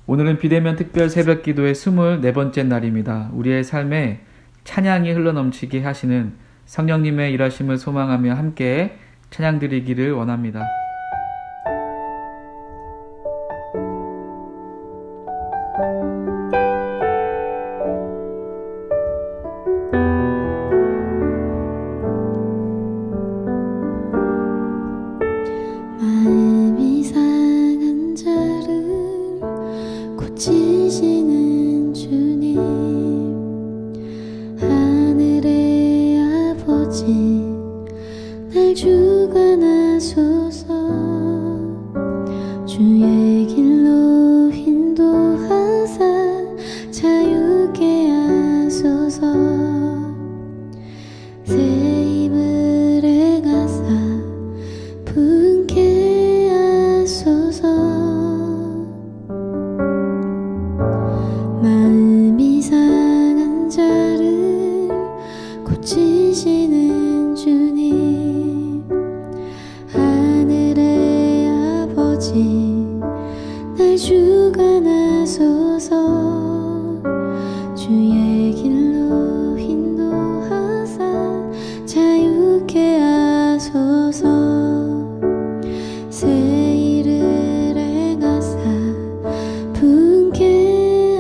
오늘은 비대면 특별 새벽 기도의 24번째 날입니다. 우리의 삶에 찬양이 흘러넘치게 하시는 성령님의 일하심을 소망하며 함께 찬양 드리기를 원합니다. 마음이 상한 자를 고치시는 주님, 하늘의 아버지 날 주관하소서. 주의 길로 인도하사 자유케 하소서. 새 힘을 행하사 분케 하소서. 마음이 상한 자를 고치시는 주님, 하늘의 아버지 날 주관하소서. 주의 길로 인도하사 자유케 하소서. 새 일을 행하사 분케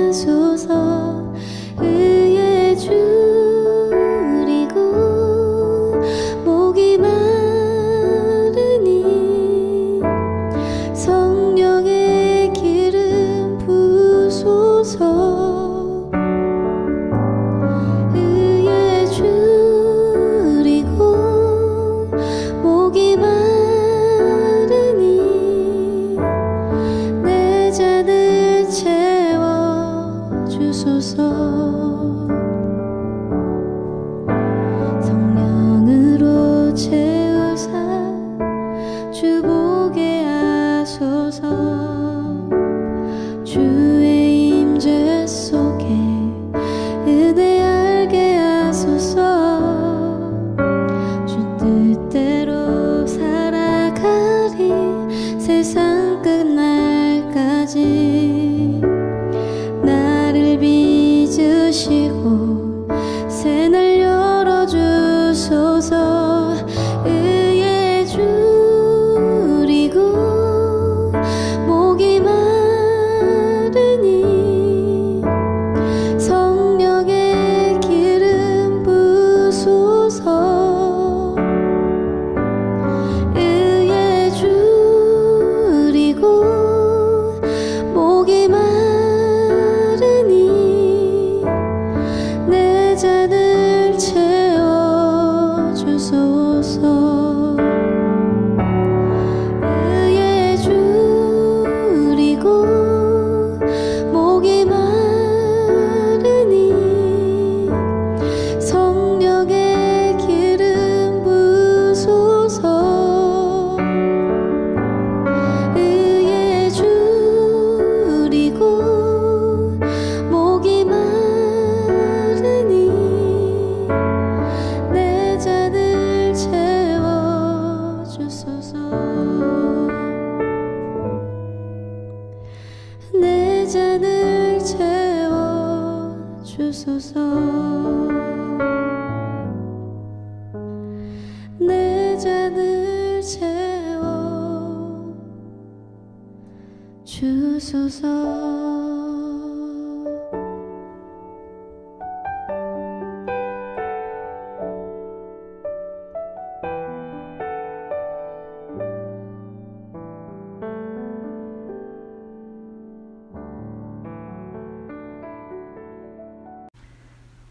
하소서. 의에 줄이고 목이 마르니 성령의 기름 부소서. 의에 줄이고 목이 마르니 내 잔을 채워주소서. 성령으로 채우사 주보게 하소서. 주의 임재 속에 은혜 알게 하소서. 주 뜻대로 살아가리 세상 끝날까지. 나를 빚으시고 새날 열어주소서. 의에 줄이고 목이 마르니 성령의 기름 부소서. 의에 줄이고 목이 마르니 내 잔을 채워주소서. 의에 줄이고 목이 마르니 성령의 기름 부소서. 의에 줄이고 목이 마르니 내 잔을 채워주소서. 내 잔을 채워주소서. 내 잔을 채워주소서.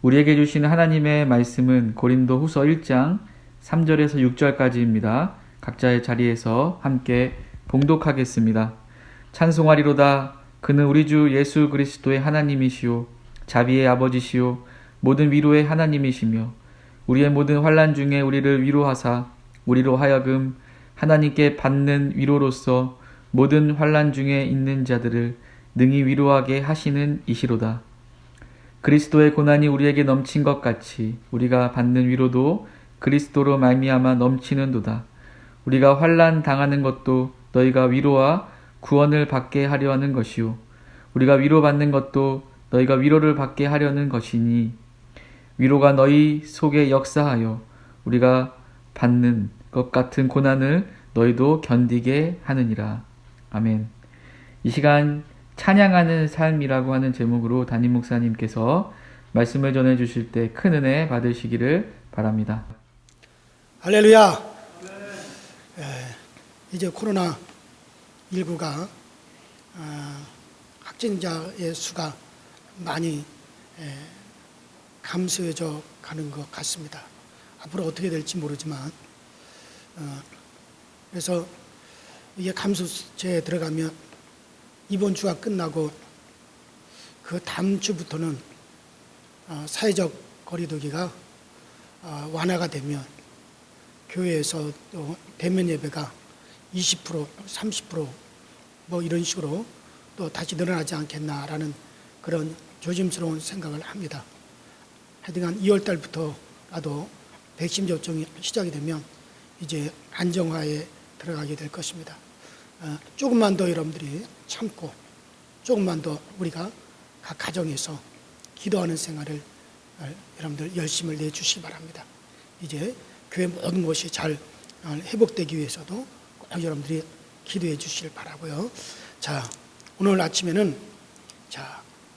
우리에게 주시는 하나님의 말씀은 고린도 후서 1장 3절에서 6절까지입니다. 각자의 자리에서 함께 봉독하겠습니다. 찬송하리로다. 그는 우리 주 예수 그리스도의 하나님이시오. 자비의 아버지시오. 모든 위로의 하나님이시며 우리의 모든 환난 중에 우리를 위로하사 우리로 하여금 하나님께 받는 위로로서 모든 환난 중에 있는 자들을 능히 위로하게 하시는 이시로다. 그리스도의 고난이 우리에게 넘친 것 같이 우리가 받는 위로도 그리스도로 말미암아 넘치는도다. 우리가 환난 당하는 것도 너희가 위로와 구원을 받게 하려 하는 것이요 우리가 위로받는 것도 너희가 위로를 받게 하려는 것이니 위로가 너희 속에 역사하여 우리가 받는 것 같은 고난을 너희도 견디게 하느니라. 아멘. 이 시간 찬양하는 삶이라고 하는 제목으로 담임 목사님께서 말씀을 전해 주실 때 큰 은혜 받으시기를 바랍니다. 할렐루야. 이제 코로나19가 확진자의 수가 많이 감소해져 가는 것 같습니다. 앞으로 어떻게 될지 모르지만 그래서 이게 감소세에 들어가면 이번 주가 끝나고 그 다음 주부터는 사회적 거리두기가 완화가 되면 교회에서 또 대면 예배가 20%, 30% 뭐 이런 식으로 또 다시 늘어나지 않겠나라는 그런 조심스러운 생각을 합니다. 하여간 2월 달부터라도 백신 접종이 시작이 되면 이제 안정화에 들어가게 될 것입니다. 조금만 더 여러분들이 참고 조금만 더 우리가 각 가정에서 기도하는 생활을 여러분들 열심을 내주시기 바랍니다. 이제 교회 모든 것이 잘 회복되기 위해서도 꼭 여러분들이 기도해 주시길 바라고요. 자, 오늘 아침에는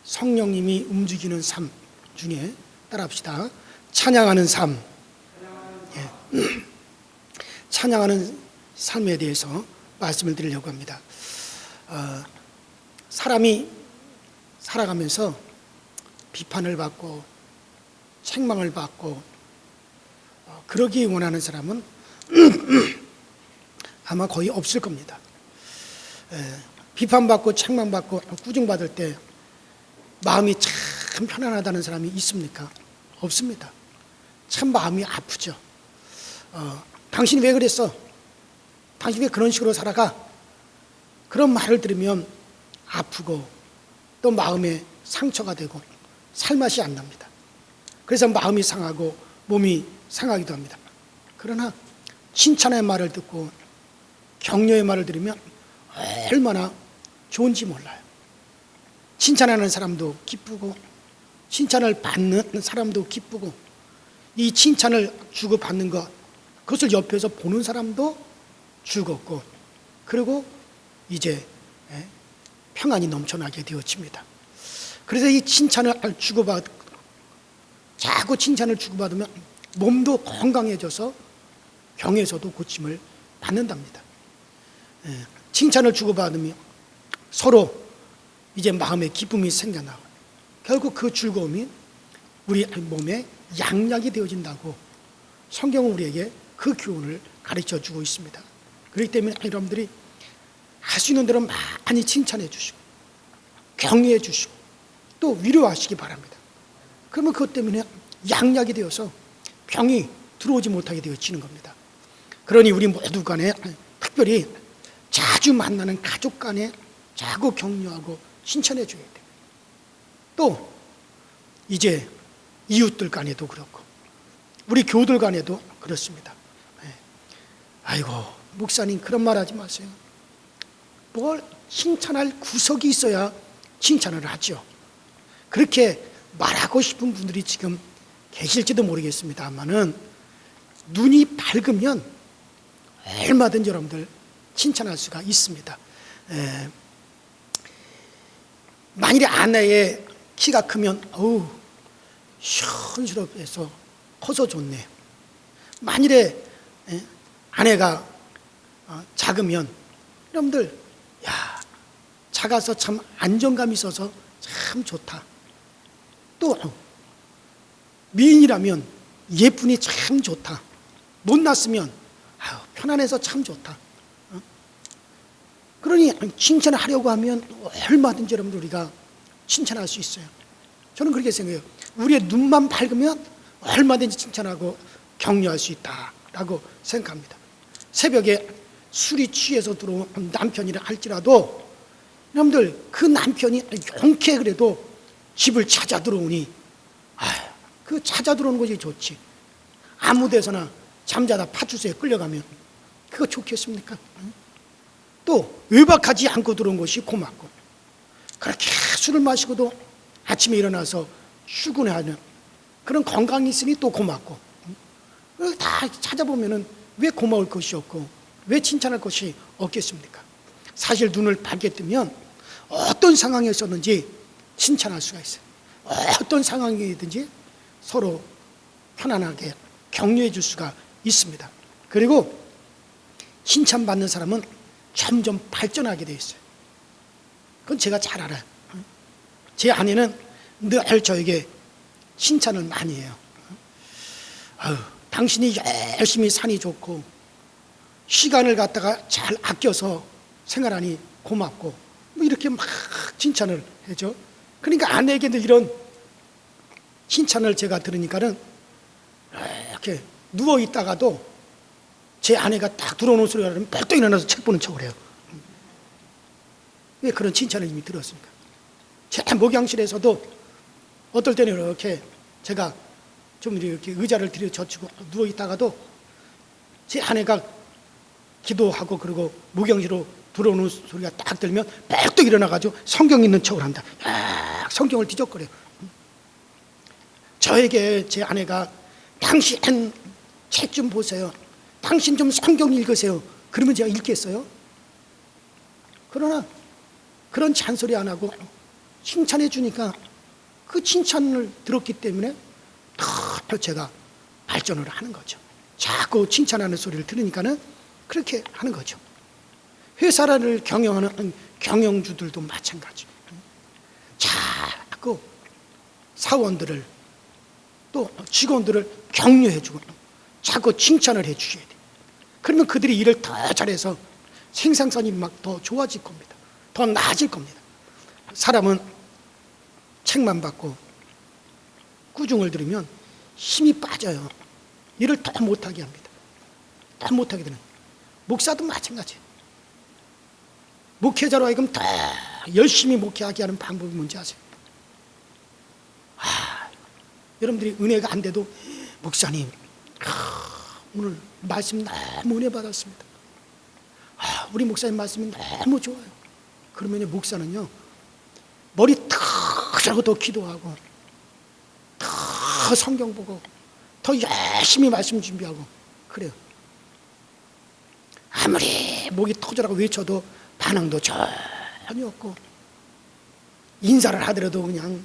성령님이 움직이는 삶 중에 따라합시다. 찬양하는 삶. 예. 찬양하는 삶에 대해서 말씀을 드리려고 합니다. 사람이 살아가면서 비판을 받고 책망을 받고 그러기 원하는 사람은 아마 거의 없을 겁니다. 비판받고 책망받고 꾸중받을 때 마음이 참 편안하다는 사람이 있습니까? 없습니다. 참 마음이 아프죠. 당신이 왜 그랬어? 당신이 왜 그런 식으로 살아가? 그런 말을 들으면 아프고 또 마음에 상처가 되고 살맛이 안 납니다. 그래서 마음이 상하고 몸이 상하기도 합니다. 그러나 칭찬의 말을 듣고 격려의 말을 들으면 얼마나 좋은지 몰라요. 칭찬하는 사람도 기쁘고 칭찬을 받는 사람도 기쁘고 이 칭찬을 주고받는 것 그것을 옆에서 보는 사람도 즐겁고 그리고 이제 평안이 넘쳐나게 되어집니다. 그래서 이 칭찬을 자꾸 칭찬을 주고받으면 몸도 건강해져서 병에서도 고침을 받는답니다. 칭찬을 주고받으면 서로 이제 마음에 기쁨이 생겨나고 결국 그 즐거움이 우리 몸에 양약이 되어진다고 성경은 우리에게 그 교훈을 가르쳐 주고 있습니다. 그렇기 때문에 여러분들이 할 수 있는 대로 많이 칭찬해 주시고 격려해 주시고 또 위로하시기 바랍니다. 그러면 그것 때문에 양약이 되어서 병이 들어오지 못하게 되어지는 겁니다. 그러니 우리 모두 간에 특별히 자주 만나는 가족 간에 자꾸 격려하고 칭찬해 줘야 돼요. 또 이제 이웃들 간에도 그렇고 우리 교우들 간에도 그렇습니다. 아이고 목사님 그런 말 하지 마세요. 뭘 칭찬할 구석이 있어야 칭찬을 하죠. 그렇게 말하고 싶은 분들이 지금 계실지도 모르겠습니다만은 눈이 밝으면 얼마든지 여러분들 칭찬할 수가 있습니다. 만일에 아내의 키가 크면 어우 시원시럽해서 커서 좋네. 만일에 아내가 작으면 여러분들 야 작아서 참 안정감이 있어서 참 좋다. 또 미인이라면 예쁘니 참 좋다. 못났으면 편안해서 참 좋다. 그러니 칭찬을 하려고 하면 얼마든지 여러분들 우리가 칭찬할 수 있어요. 저는 그렇게 생각해요. 우리의 눈만 밝으면 얼마든지 칭찬하고 격려할 수 있다라고 생각합니다. 새벽에 술이 취해서 들어온 남편이라 할지라도 여러분들 그 남편이 용케 그래도 집을 찾아 들어오니 그 찾아 들어오는 것이 좋지. 아무 데서나 잠자다 파출소에 끌려가면 그거 좋겠습니까? 또 외박하지 않고 들어온 것이 고맙고 그렇게 술을 마시고도 아침에 일어나서 출근하는 그런 건강이 있으니 또 고맙고, 다 찾아보면은 왜 고마울 것이 없고 왜 칭찬할 것이 없겠습니까? 사실 눈을 밝게 뜨면 어떤 상황에서든지 칭찬할 수가 있어요. 어떤 상황이든지 서로 편안하게 격려해 줄 수가 있습니다. 그리고 칭찬받는 사람은 점점 발전하게 돼 있어요. 그건 제가 잘 알아요. 제 아내는 늘 저에게 칭찬을 많이 해요. 당신이 열심히 사니 좋고 시간을 갖다가 잘 아껴서 생활하니 고맙고, 뭐 이렇게 막 칭찬을 해줘. 그러니까 아내에게도 이런 칭찬을 제가 들으니까는 이렇게 누워 있다가도 제 아내가 딱 들어오는 소리가 나면 벌떡 일어나서 책 보는 척을 해요. 왜 그런 칭찬을 이미 들었습니까? 제 목양실에서도 어떨 때는 이렇게 제가 좀 이렇게 의자를 들여 젖히고 누워 있다가도 제 아내가 기도하고 그리고 목양실로 들어오는 소리가 딱 들면 벌떡 일어나가지고 성경 읽는 척을 한다. 성경을 뒤적거려요. 저에게 제 아내가 당신 책 좀 보세요, 당신 좀 성경 읽으세요, 그러면 제가 읽겠어요? 그러나 그런 잔소리 안 하고 칭찬해 주니까 그 칭찬을 들었기 때문에 더 제가 발전을 하는 거죠. 자꾸 칭찬하는 소리를 들으니까는 그렇게 하는 거죠. 회사를 경영하는 경영주들도 마찬가지. 자꾸 사원들을 또 직원들을 격려해주고 자꾸 칭찬을 해주셔야 돼요. 그러면 그들이 일을 더 잘해서 생산성이 막 더 좋아질 겁니다. 더 나아질 겁니다. 사람은 책만 받고 꾸중을 들으면 힘이 빠져요. 일을 더 못하게 합니다. 더 못하게 되는. 목사도 마찬가지예요. 목회자로 하여금 더 열심히 목회하게 하는 방법이 뭔지 아세요? 여러분들이 은혜가 안 돼도 목사님 오늘 말씀 너무 은혜 받았습니다. 우리 목사님 말씀이 너무 좋아요. 그러면 목사는요 머리 탁 하고 더 기도하고 더 성경 보고 더 열심히 말씀 준비하고 그래요. 아무리 목이 터져라고 외쳐도 반응도 전혀 없고, 인사를 하더라도 그냥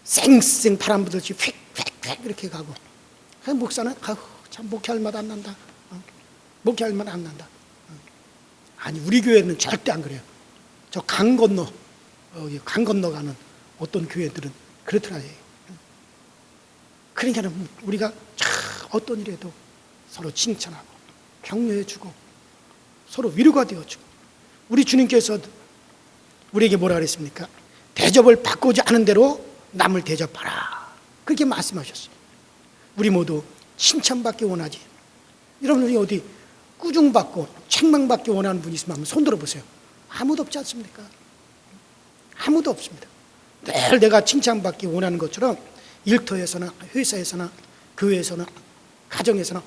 쌩쌩 바람 부듯이 휙휙휙 이렇게 가고, 목사는 참 목회할 맛 안 난다. 목회할 맛 안 난다. 아니 우리 교회는 절대 안 그래요. 저 강 건너가는 어떤 교회들은 그렇더라고요. 그러니까 우리가 어떤 일에도 서로 칭찬하고 격려해주고 서로 위로가 되어주고, 우리 주님께서 우리에게 뭐라 그랬습니까? 대접을 받고자 하는 대로 남을 대접하라, 그렇게 말씀하셨어요. 우리 모두 칭찬받기 원하지. 여러분 우리 어디 꾸중받고 책망받기 원하는 분이 있으면 한번 손 들어보세요. 아무도 없지 않습니까? 아무도 없습니다. 늘 내가 칭찬받기 원하는 것처럼 일터에서나 회사에서나 교회에서나 가정에서나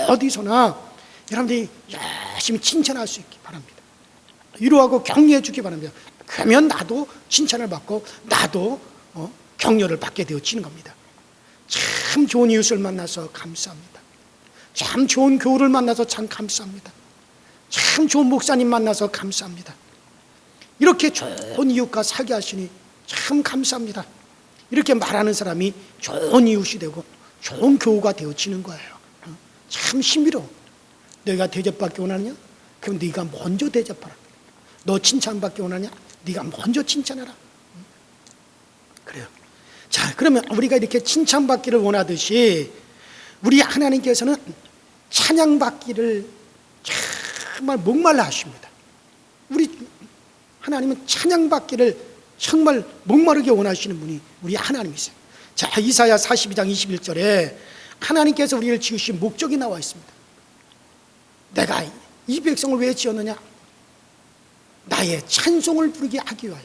어디서나 여러분들이 열심히 칭찬할 수 있기 바랍니다. 위로하고 격려해 주기 바랍니다. 그러면 나도 칭찬을 받고 나도 격려를 받게 되어지는 겁니다. 참 좋은 이웃을 만나서 감사합니다. 참 좋은 교우를 만나서 참 감사합니다. 참 좋은 목사님 만나서 감사합니다. 이렇게 좋은 이웃과 살게 하시니 참 감사합니다. 이렇게 말하는 사람이 좋은 이웃이 되고 좋은 교우가 되어지는 거예요. 참 신비로워. 내가 대접받기 원하느냐? 그럼 네가 먼저 대접하라. 너 칭찬받기 원하냐? 네가 먼저 칭찬해라. 그래요. 자, 그러면 우리가 이렇게 칭찬받기를 원하듯이 우리 하나님께서는 찬양받기를 정말 목말라 하십니다. 우리 하나님은 찬양받기를 정말 목마르게 원하시는 분이 우리 하나님이세요. 자, 이사야 42장 21절에 하나님께서 우리를 지으신 목적이 나와 있습니다. 내가 이 백성을 왜 지었느냐? 나의 찬송을 부르게 하기 위하여,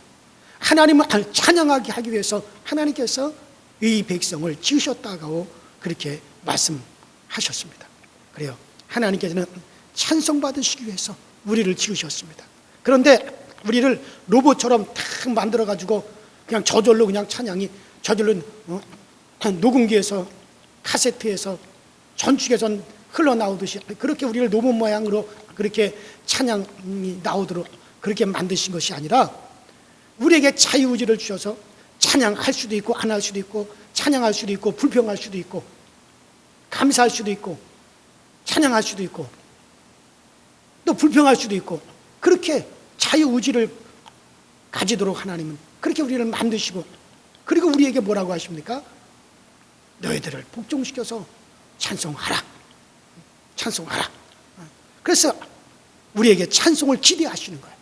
하나님을 찬양하게 하기 위해서 하나님께서 이 백성을 지으셨다고 그렇게 말씀하셨습니다. 그래요. 하나님께서는 찬송받으시기 위해서 우리를 지으셨습니다. 그런데 우리를 로봇처럼 탁 만들어가지고 그냥 저절로 그냥 찬양이 저절로 녹음기에서 카세트에서 전축에서 흘러나오듯이 그렇게 우리를 노문 모양으로 그렇게 찬양이 나오도록 그렇게 만드신 것이 아니라 우리에게 자유의지를 주셔서 찬양할 수도 있고 안 할 수도 있고 찬양할 수도 있고 불평할 수도 있고 감사할 수도 있고 찬양할 수도 있고 또 불평할 수도 있고 그렇게 자유의지를 가지도록 하나님은 그렇게 우리를 만드시고 그리고 우리에게 뭐라고 하십니까? 너희들을 복종시켜서 찬송하라. 찬송하라. 그래서 우리에게 찬송을 기대하시는 거예요.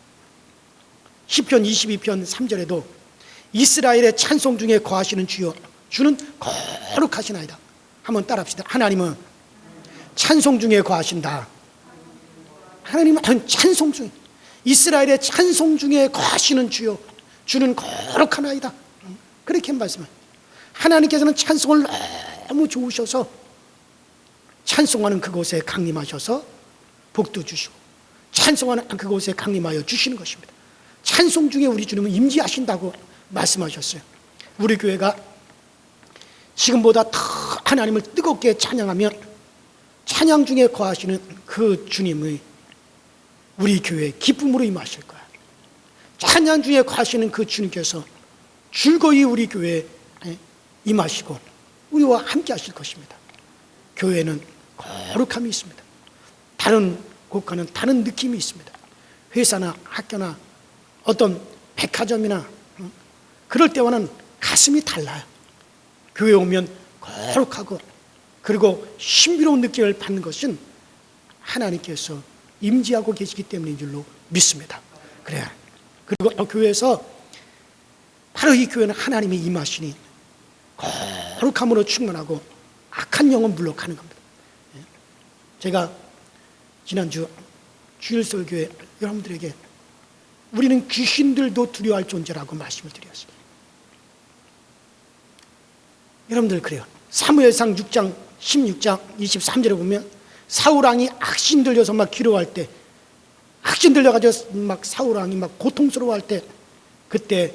시편 22편 3절에도 이스라엘의 찬송 중에 거하시는 주여 주는 거룩하시나이다. 한번 따라합시다. 하나님은 찬송 중에 거하신다. 하나님은 찬송 중에 이스라엘의 찬송 중에 거하시는 주여 주는 거룩하나이다. 그렇게 말씀해요. 하나님께서는 찬송을 너무 좋으셔서 찬송하는 그곳에 강림하셔서 복도 주시고 찬송하는 그곳에 강림하여 주시는 것입니다. 찬송 중에 우리 주님은 임재하신다고 말씀하셨어요. 우리 교회가 지금보다 더 하나님을 뜨겁게 찬양하면 찬양 중에 거하시는 그 주님의 우리 교회에 기쁨으로 임하실 거야. 찬양 중에 거하시는 그 주님께서 즐거이 우리 교회에 임하시고 우리와 함께 하실 것입니다. 교회는 거룩함이 있습니다. 다른 곳과는 다른 느낌이 있습니다. 회사나 학교나 어떤 백화점이나 그럴 때와는 가슴이 달라요. 교회에 오면 거룩하고 그리고 신비로운 느낌을 받는 것은 하나님께서 임재하고 계시기 때문인 줄로 믿습니다. 그래요. 그리고 교회에서 바로 이 교회는 하나님이 임하시니 거룩함으로 충만하고 악한 영은 물러가는 겁니다. 제가 지난주 주일설교회 여러분들에게 우리는 귀신들도 두려워할 존재라고 말씀을 드렸어요. 여러분들 그래요. 사무엘상 6장 16장 23절에 보면 사울왕이 악신 들려서 막 기로할 때 악신 들려가지고 막 사울왕이 막 고통스러워할 때 그때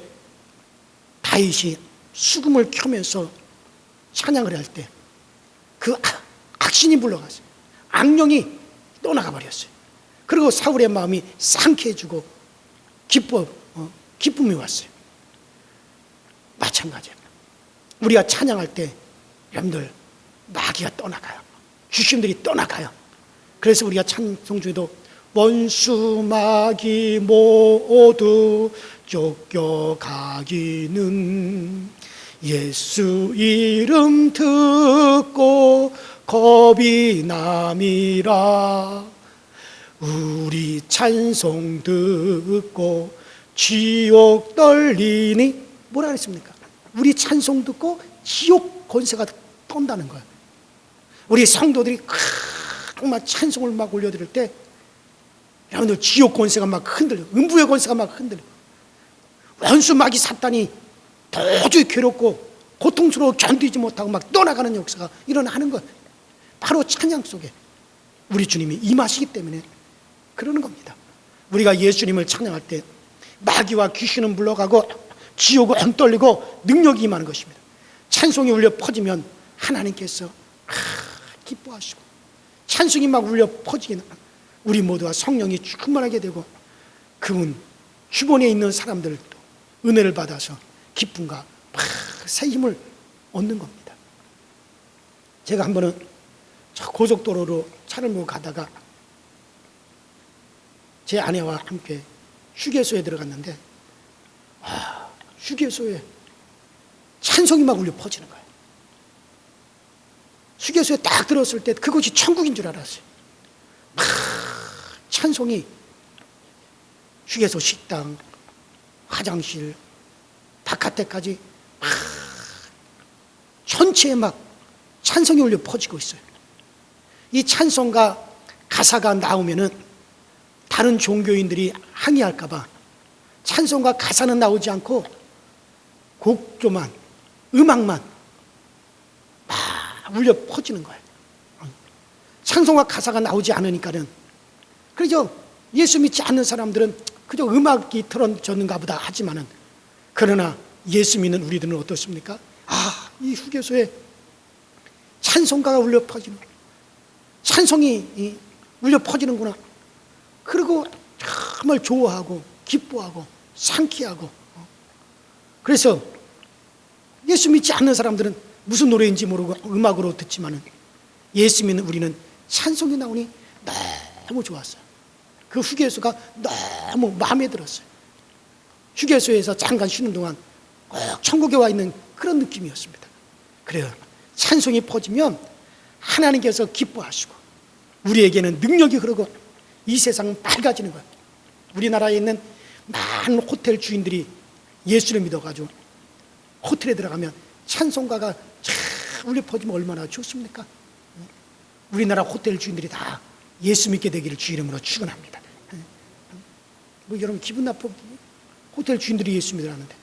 다윗이 수금을 켜면서 찬양을 할 때 그 악신이 물러갔어요. 악령이 떠나가 버렸어요. 그리고 사울의 마음이 상쾌해지고 기쁨이 왔어요. 마찬가지예요. 우리가 찬양할 때 여러분들 마귀가 떠나가요. 귀신들이 떠나가요. 그래서 우리가 찬송 중에도 원수 마귀 모두 쫓겨가기는 예수 이름 듣고 겁이 남이라. 우리 찬송 듣고 지옥 떨리니 뭐라 그랬습니까? 우리 찬송 듣고 지옥 권세가 떤다는 거예요. 우리 성도들이 막 찬송을 막 올려드릴 때 여러분들 지옥 권세가 막 흔들려, 음부의 권세가 막 흔들려. 원수 마귀 사탄이 도저히 괴롭고 고통스러워 견디지 못하고 막 떠나가는 역사가 일어나는 것. 바로 찬양 속에 우리 주님이 임하시기 때문에 그러는 겁니다. 우리가 예수님을 찬양할 때 마귀와 귀신은 물러가고 지옥은 안 떨리고 능력이 임하는 것입니다. 찬송이 울려 퍼지면 하나님께서 기뻐하시고 찬송이 막 울려 퍼지기는 우리 모두가 성령이 충만하게 되고 그분 주변에 있는 사람들도 은혜를 받아서 기쁨과 새 힘을 얻는 겁니다. 제가 한 번은 저 고속도로로 차를 몰고 가다가 제 아내와 함께 휴게소에 들어갔는데 휴게소에 찬송이 막 울려 퍼지는 거예요. 휴게소에 딱 들었을 때 그곳이 천국인 줄 알았어요. 찬송이 휴게소 식당, 화장실, 바깥에까지 전체에 막 찬송이 울려 퍼지고 있어요. 이 찬송가 가사가 나오면은 다른 종교인들이 항의할까봐 찬송가 가사는 나오지 않고 곡조만, 음악만 막 울려 퍼지는 거예요. 찬송가 가사가 나오지 않으니까는 그래서 예수 믿지 않는 사람들은 그저 음악이 틀어졌는가 보다 하지만은 그러나 예수 믿는 우리들은 어떻습니까? 아, 이 휴게소에 찬송가가 울려 퍼지는, 찬송이 울려 퍼지는구나. 그리고 정말 좋아하고 기뻐하고 상쾌하고. 그래서 예수 믿지 않는 사람들은 무슨 노래인지 모르고 음악으로 듣지만은 예수 믿는 우리는 찬송이 나오니 너무 좋았어요. 그 휴게소가 너무 마음에 들었어요. 휴게소에서 잠깐 쉬는 동안 꼭 천국에 와 있는 그런 느낌이었습니다. 그래요. 찬송이 퍼지면 하나님께서 기뻐하시고 우리에게는 능력이 흐르고 이 세상은 밝아지는 거예요. 우리나라에 있는 많은 호텔 주인들이 예수를 믿어가지고 호텔에 들어가면 찬송가가 쫙 울려 퍼지면 얼마나 좋습니까? 우리나라 호텔 주인들이 다 예수 믿게 되기를 주 이름으로 축원합니다. 뭐 여러분 기분 나쁘? 호텔 주인들이 예수 믿으라는데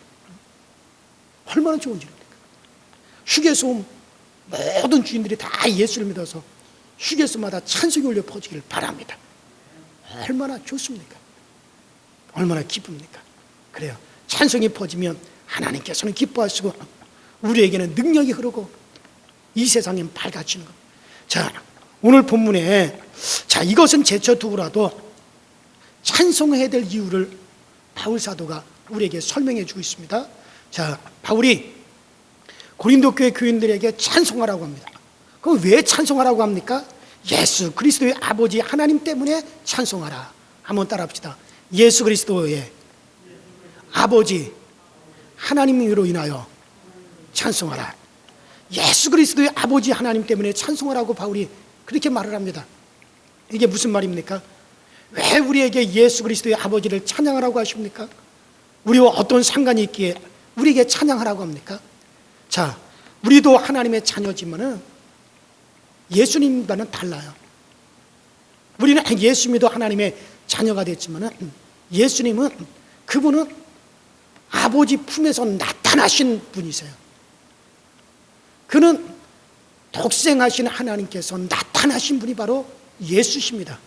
얼마나 좋은 일입니까? 휴게소 모든 주인들이 다 예수를 믿어서 휴게소마다 찬송이 울려 퍼지기를 바랍니다. 얼마나 좋습니까? 얼마나 기쁩니까? 그래요. 찬송이 퍼지면 하나님께서는 기뻐하시고 우리에게는 능력이 흐르고 이 세상엔 밝아지는 겁니다. 자, 오늘 본문에 자, 이것은 제쳐두고라도 찬송해야 될 이유를 바울 사도가 우리에게 설명해 주고 있습니다. 자, 바울이 고린도 교회 교인들에게 찬송하라고 합니다. 그럼 왜 찬송하라고 합니까? 예수 그리스도의 아버지 하나님 때문에 찬송하라. 한번 따라합시다. 예수 그리스도의 아버지 하나님으로 인하여 찬송하라. 예수 그리스도의 아버지 하나님 때문에 찬송하라고 바울이 그렇게 말을 합니다. 이게 무슨 말입니까? 왜 우리에게 예수 그리스도의 아버지를 찬양하라고 하십니까? 우리와 어떤 상관이 있기에 우리에게 찬양하라고 합니까? 자, 우리도 하나님의 자녀지만은 예수님과는 달라요. 우리는 예수 믿어 하나님의 자녀가 됐지만은 예수님은 그분은 아버지 품에서 나타나신 분이세요. 그는 독생하신 하나님께서 나타나신 분이 바로 예수십니다.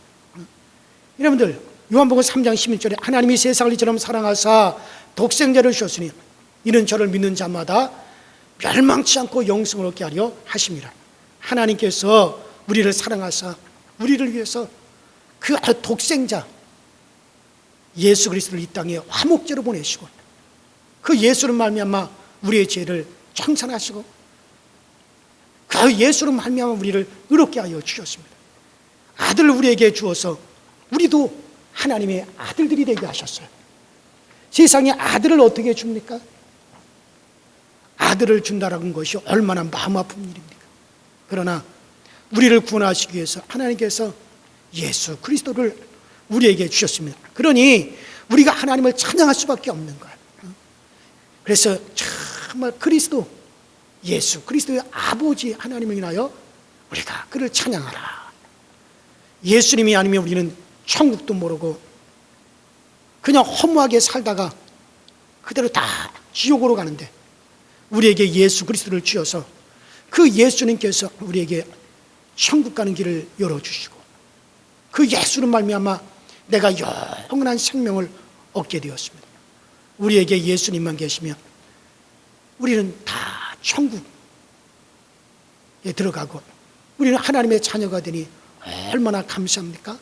여러분들 요한복음 3장 11절에 하나님이 세상을 이처럼 사랑하사 독생자를 주셨으니 이는 저를 믿는 자마다 멸망치 않고 영생을 얻게 하려 하심이라. 하나님께서 우리를 사랑하사 우리를 위해서 그 독생자 예수 그리스도를 이 땅에 화목제로 보내시고 그 예수를 말미암아 우리의 죄를 청산하시고 그 예수를 말미암아 우리를 의롭게 하여 주셨습니다. 아들을 우리에게 주어서 우리도 하나님의 아들들이 되게 하셨어요. 세상에 아들을 어떻게 줍니까? 아들을 준다는 것이 얼마나 마음 아픈 일입니까? 그러나 우리를 구원하시기 위해서 하나님께서 예수 그리스도를 우리에게 주셨습니다. 그러니 우리가 하나님을 찬양할 수밖에 없는 거예요. 그래서 정말 그리스도 예수 그리스도의 아버지 하나님을 인하여 우리가 그를 찬양하라. 예수님이 아니면 우리는 천국도 모르고 그냥 허무하게 살다가 그대로 다 지옥으로 가는데 우리에게 예수 그리스도를 주셔서 그 예수님께서 우리에게 천국 가는 길을 열어주시고 그 예수를 말미암아 내가 영원한 생명을 얻게 되었습니다. 우리에게 예수님만 계시면 우리는 다 천국에 들어가고 우리는 하나님의 자녀가 되니 얼마나 감사합니까?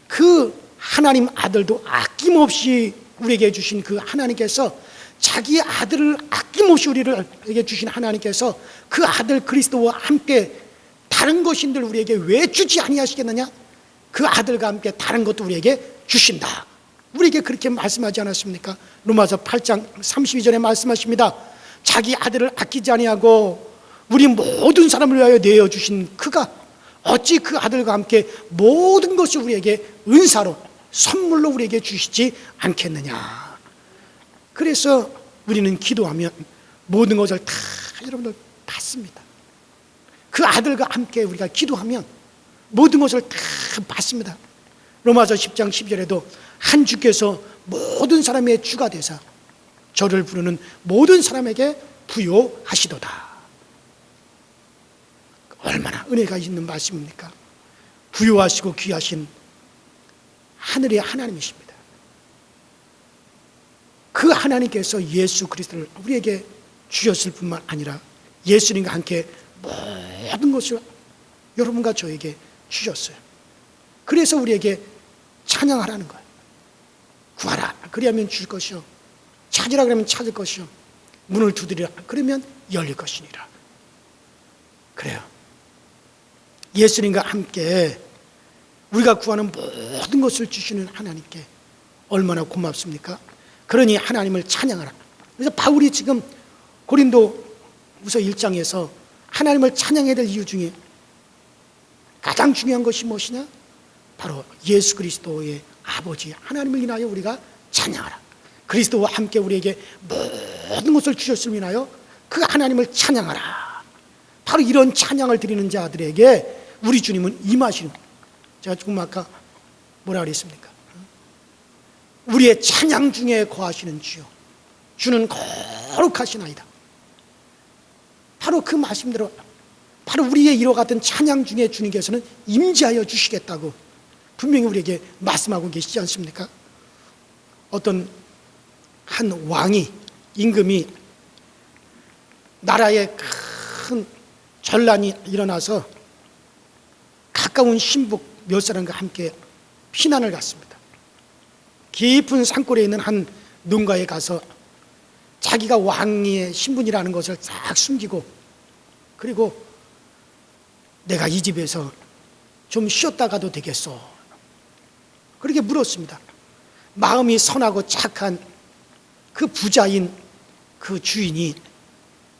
그 하나님 아들도 아낌없이 우리에게 주신 그 하나님께서 자기 아들을 아낌없이 우리에게 주신 하나님께서 그 아들 그리스도와 함께 다른 것인들 우리에게 왜 주지 아니하시겠느냐? 그 아들과 함께 다른 것도 우리에게 주신다. 우리에게 그렇게 말씀하지 않았습니까? 로마서 8장 32절에 말씀하십니다. 자기 아들을 아끼지 아니하고 우리 모든 사람을 위하여 내어주신 그가 어찌 그 아들과 함께 모든 것을 우리에게 은사로 선물로 우리에게 주시지 않겠느냐. 그래서 우리는 기도하면 모든 것을 다 여러분들 받습니다. 그 아들과 함께 우리가 기도하면 모든 것을 다 받습니다. 로마서 10장 12절에도 한 주께서 모든 사람의 주가 되사 저를 부르는 모든 사람에게 부요하시도다. 얼마나 은혜가 있는 말씀입니까? 부요하시고 귀하신 하늘의 하나님이십니다. 그 하나님 하나님께서 예수 그리스도를 우리에게 주셨을 뿐만 아니라 예수님과 함께 모든 것을 여러분과 저에게 주셨어요. 그래서 우리에게 찬양하라는 거예요. 구하라 그리하면 줄 것이요, 찾으라 그러면 찾을 것이요, 문을 두드리라 그러면 열릴 것이니라. 그래요. 예수님과 함께 우리가 구하는 모든 것을 주시는 하나님께 얼마나 고맙습니까? 그러니 하나님을 찬양하라. 그래서 바울이 지금 고린도후서 1장에서 하나님을 찬양해야 될 이유 중에 가장 중요한 것이 무엇이냐? 바로 예수 그리스도의 아버지 하나님을 인하여 우리가 찬양하라. 그리스도와 함께 우리에게 모든 것을 주셨음을 인하여 그 하나님을 찬양하라. 바로 이런 찬양을 드리는 자들에게 우리 주님은 임하시는, 제가 조금 아까 뭐라 그랬습니까? 우리의 찬양 중에 거하시는 주요, 주는 거룩하시나이다. 바로 그 말씀대로 바로 우리의 이와 같은 찬양 중에 주님께서는 임재하여 주시겠다고 분명히 우리에게 말씀하고 계시지 않습니까? 어떤 한 왕이, 임금이 나라에 큰 전란이 일어나서 가까운 신복 몇 사람과 함께 피난을 갔습니다. 깊은 산골에 있는 한 농가에 가서 자기가 왕의 신분이라는 것을 싹 숨기고, 그리고 내가 이 집에서 좀 쉬었다 가도 되겠소? 그렇게 물었습니다. 마음이 선하고 착한 그 부자인 그 주인이,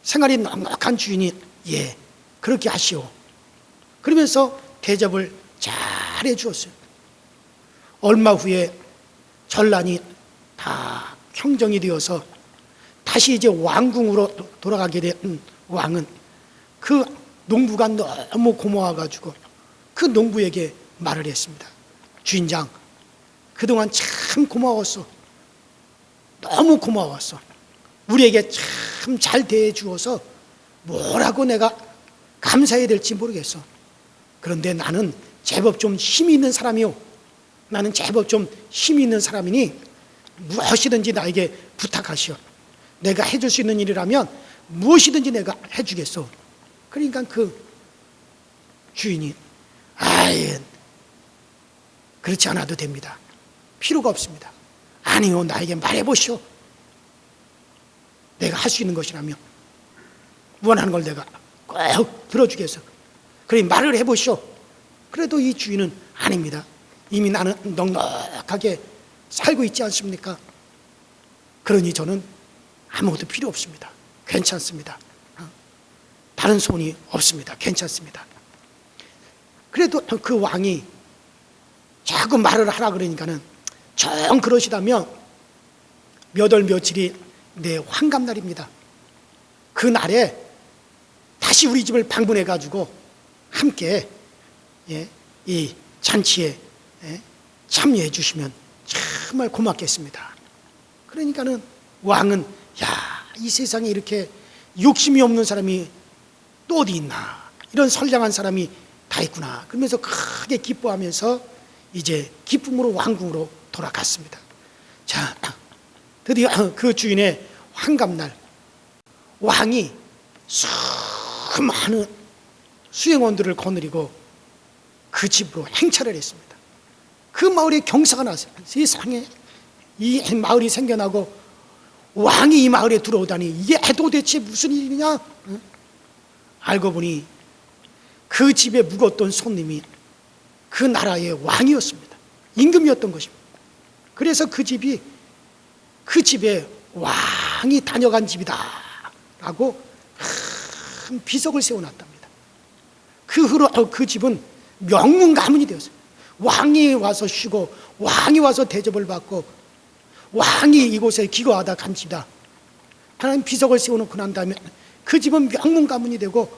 생활이 넉넉한 주인이 예, 그렇게 하시오. 그러면서 대접을 잘 해주었어요. 얼마 후에 전란이 다 평정이 되어서 다시 이제 왕궁으로 돌아가게 된 왕은 그 농부가 너무 고마워가지고 그 농부에게 말을 했습니다. 주인장, 그동안 참 고마웠어. 너무 고마웠어. 우리에게 참 잘 대해주어서 뭐라고 내가 감사해야 될지 모르겠어. 그런데 나는 제법 좀 힘이 있는 사람이요. 나는 제법 좀 힘이 있는 사람이니 무엇이든지 나에게 부탁하시오. 내가 해줄 수 있는 일이라면 무엇이든지 내가 해주겠소. 그러니까 그 주인이 아예 그렇지 않아도 됩니다. 필요가 없습니다. 아니요, 나에게 말해보시오. 내가 할 수 있는 것이라면 원하는 걸 내가 꼭 들어주겠어. 그러니 말을 해보시오. 그래도 이 주인은 아닙니다. 이미 나는 넉넉하게 살고 있지 않습니까? 그러니 저는 아무것도 필요 없습니다. 괜찮습니다. 다른 소원이 없습니다. 괜찮습니다. 그래도 그 왕이 자꾸 말을 하라 그러니까는 정 그러시다면 몇 월 며칠이 내 환갑날입니다. 그 날에 다시 우리 집을 방문해 가지고 함께 이 잔치에 참여해 주시면 정말 고맙겠습니다. 그러니까는 왕은 이 세상에 이렇게 욕심이 없는 사람이 또 어디 있나, 이런 선량한 사람이 다 있구나, 그러면서 크게 기뻐하면서 이제 기쁨으로 왕궁으로 돌아갔습니다. 자, 드디어 그 주인의 환갑날, 왕이 수많은 수행원들을 거느리고 그 집으로 행차를 했습니다. 그 마을에 경사가 났어요. 세상에 이 마을이 생겨나고 왕이 이 마을에 들어오다니 이게 도대체 무슨 일이냐? 알고 보니 그 집에 묵었던 손님이 그 나라의 왕이었습니다. 임금이었던 것입니다. 그래서 그 집에 왕이 다녀간 집이다 라고 큰 비석을 세워놨답니다. 그 후로 그 집은 명문 가문이 되었어요. 왕이 와서 쉬고 왕이 와서 대접을 받고 왕이 이곳에 기거하다 간 집이다. 하나님 비석을 세워놓고 난 다음에 그 집은 명문 가문이 되고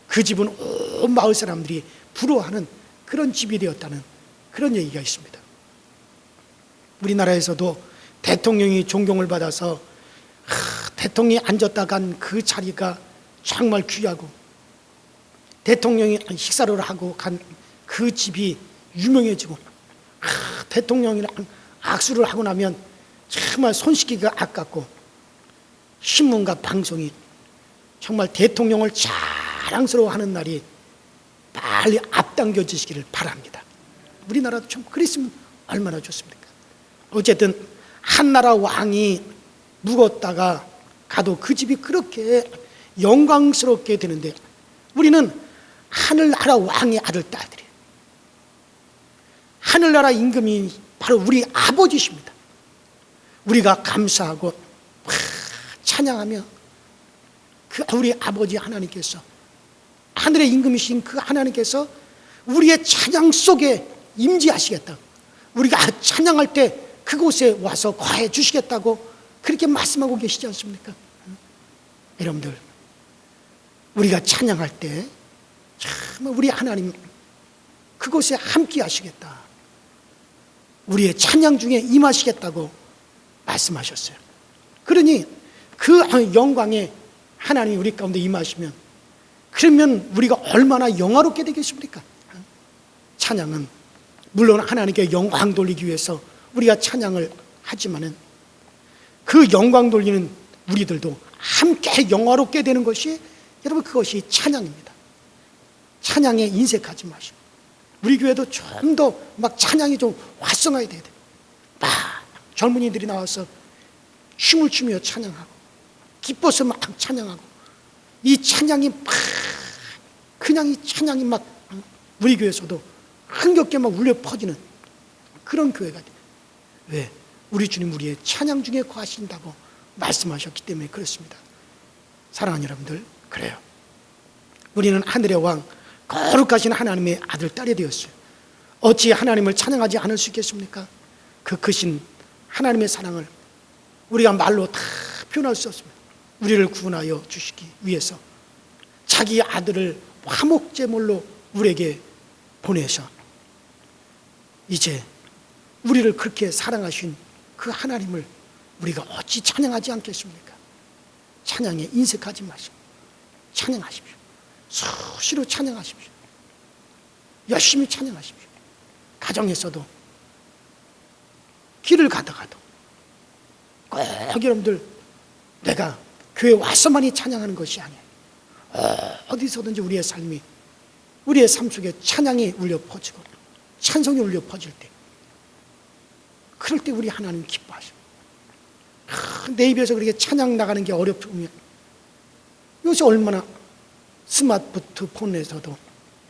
그 집은 온 마을 사람들이 부러워하는 그런 집이 되었다는 그런 얘기가 있습니다. 우리나라에서도 대통령이 존경을 받아서 대통령이 앉았다 간 그 자리가 정말 귀하고, 대통령이 식사를 하고 간 그 집이 유명해지고, 대통령이랑 악수를 하고 나면 정말 손 씻기가 아깝고, 신문과 방송이 정말 대통령을 자랑스러워하는 날이 빨리 앞당겨지시기를 바랍니다. 우리나라도 참 그랬으면 얼마나 좋습니까? 어쨌든 한 나라 왕이 묵었다가 가도 그 집이 그렇게 영광스럽게 되는데, 우리는 하늘나라 왕의 아들 딸들이에요. 하늘나라 임금이 바로 우리 아버지십니다. 우리가 감사하고 찬양하며 그 우리 아버지 하나님께서, 하늘의 임금이신 그 하나님께서 우리의 찬양 속에 임재하시겠다, 우리가 찬양할 때 그곳에 와서 거해 주시겠다고 그렇게 말씀하고 계시지 않습니까? 여러분들, 우리가 찬양할 때 정말 우리 하나님 그곳에 함께 하시겠다, 우리의 찬양 중에 임하시겠다고 말씀하셨어요. 그러니 그 영광에 하나님이 우리 가운데 임하시면, 그러면 우리가 얼마나 영화롭게 되겠습니까? 찬양은 물론 하나님께 영광 돌리기 위해서 우리가 찬양을 하지만은, 그 영광 돌리는 우리들도 함께 영화롭게 되는 것이, 여러분, 그것이 찬양입니다. 찬양에 인색하지 마시고, 우리 교회도 좀 더 막 찬양이 좀 활성화해야 돼요. 막 젊은이들이 나와서 춤을 추며 찬양하고, 기뻐서 막 찬양하고, 이 찬양이 막 그냥 이 찬양이 막 우리 교회에서도 흥겹게 막 울려 퍼지는 그런 교회가 돼요. 왜? 우리 주님 우리의 찬양 중에 거하신다고 말씀하셨기 때문에 그렇습니다. 사랑하는 여러분들, 그래요. 우리는 하늘의 왕, 거룩하신 하나님의 아들, 딸이 되었어요. 어찌 하나님을 찬양하지 않을 수 있겠습니까? 그 크신 하나님의 사랑을 우리가 말로 다 표현할 수 없습니다. 우리를 구원하여 주시기 위해서 자기 아들을 화목제물로 우리에게 보내셔 이제 우리를 그렇게 사랑하신 그 하나님을 우리가 어찌 찬양하지 않겠습니까? 찬양에 인색하지 마시고 찬양하십시오. 수시로 찬양하십시오. 열심히 찬양하십시오. 가정에서도, 길을 가다가도 꼭 여러분들, 내가 교회 와서만이 찬양하는 것이 아니에요. 어디서든지 우리의 삶이, 우리의 삶 속에 찬양이 울려 퍼지고 찬송이 울려 퍼질 때, 그럴 때 우리 하나님 기뻐하시고, 내 입에서 그렇게 찬양 나가는 게 어렵으면, 요새 얼마나 스마트폰에서도,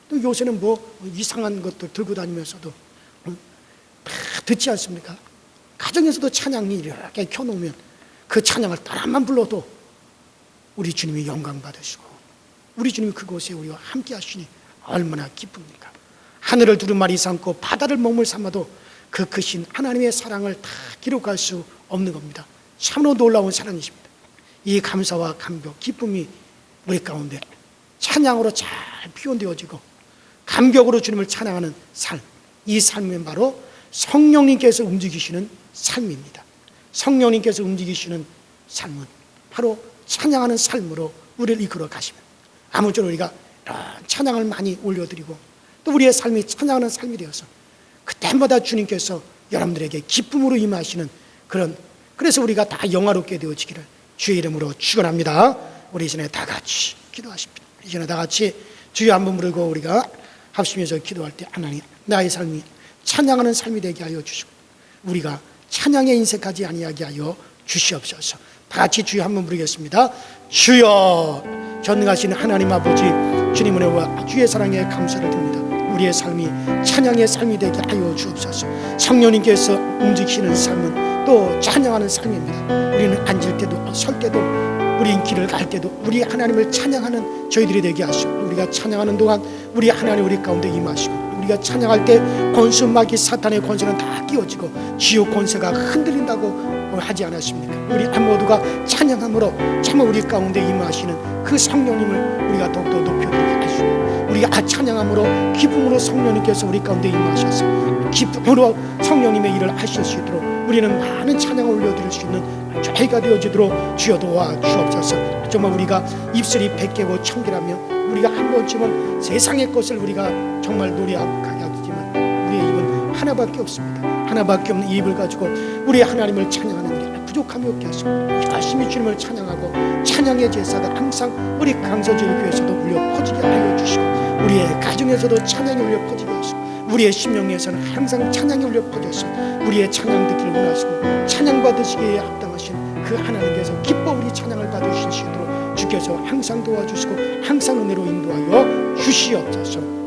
또 요새는 뭐 이상한 것들 들고 다니면서도 다 듣지 않습니까? 가정에서도 찬양이 이렇게 켜놓으면 그 찬양을 따라만 불러도 우리 주님이 영광 받으시고, 우리 주님이 그곳에 우리와 함께 하시니 얼마나 기쁩니까? 하늘을 두루마리 삼고 바다를 먹물 삼아도 그 크신 하나님의 사랑을 다 기록할 수 없는 겁니다. 참으로 놀라운 사랑이십니다. 이 감사와 감격, 기쁨이 우리 가운데 찬양으로 잘 표현되어지고 감격으로 주님을 찬양하는 삶, 이 삶은 바로 성령님께서 움직이시는 삶입니다. 성령님께서 움직이시는 삶은 바로 찬양하는 삶으로 우리를 이끌어 가시면, 아무쪼록 우리가 이런 찬양을 많이 올려드리고 또 우리의 삶이 찬양하는 삶이 되어서 그때마다 주님께서 여러분들에게 기쁨으로 임하시는 그런, 그래서 우리가 다 영화롭게 되어지기를 주의 이름으로 축원합니다. 우리 이전에 다 같이 기도하십니다. 이전에 다 같이 주여 한번 부르고 우리가 합심해서 기도할 때, 하나님, 나의 삶이 찬양하는 삶이 되게 하여 주시고 우리가 찬양에 인색하지 아니하게 하여 주시옵소서. 다 같이 주여 한번 부르겠습니다. 주여, 전능하신 하나님 아버지, 주님 은혜와 주의 사랑에 감사를 드립니다. 우리의 삶이 찬양의 삶이 되게 하여 주옵소서. 성령님께서 움직이시는 삶은 또 찬양하는 삶입니다. 우리는 앉을 때도 설 때도 우리 길을 갈 때도 우리 하나님을 찬양하는 저희들이 되게 하시고, 우리가 찬양하는 동안 우리 하나님 우리 가운데 임하시고, 우리가 찬양할 때 권수 마귀 사탄의 권세는 다 끼워지고 지옥 권세가 흔들린다고 하지 않았습니까? 우리 모두가 찬양함으로 정말 우리 가운데 임하시는 그 성령님을 우리가 더욱더 높여드리게 하시고, 우리가 찬양함으로 기쁨으로 성령님께서 우리 가운데 임하셔서 기쁨으로 성령님의 일을 하실 수 있도록 우리는 많은 찬양을 올려드릴 수 있는 저희가 되어지도록 주여 도와 주옵소서. 정말 우리가 입술이 백개고 천개라며 우리가 한 번쯤은 세상의 것을 우리가 정말 노래하게 하지만 우리의 입은 하나밖에 없습니다. 하나밖에 없는 이 입을 가지고 우리 하나님을 찬양하는 게 부족함이 없게 하시고 열심히 주님을 찬양하고 찬양의 제사가 항상 우리 강서지일 교회에서도 울려 퍼지게 하여 주시고 우리의 가정에서도 찬양이 울려 퍼지게 하시고 우리의 심령에서는 항상 찬양이 울려 퍼져서 우리의 찬양 듣기를 원하시고 찬양 받으시기에 합당하신 그 하나님께서 기뻐 우리 찬양을 받으시도록 주께서 항상 도와주시고 항상 은혜로 인도하여 주시옵소서.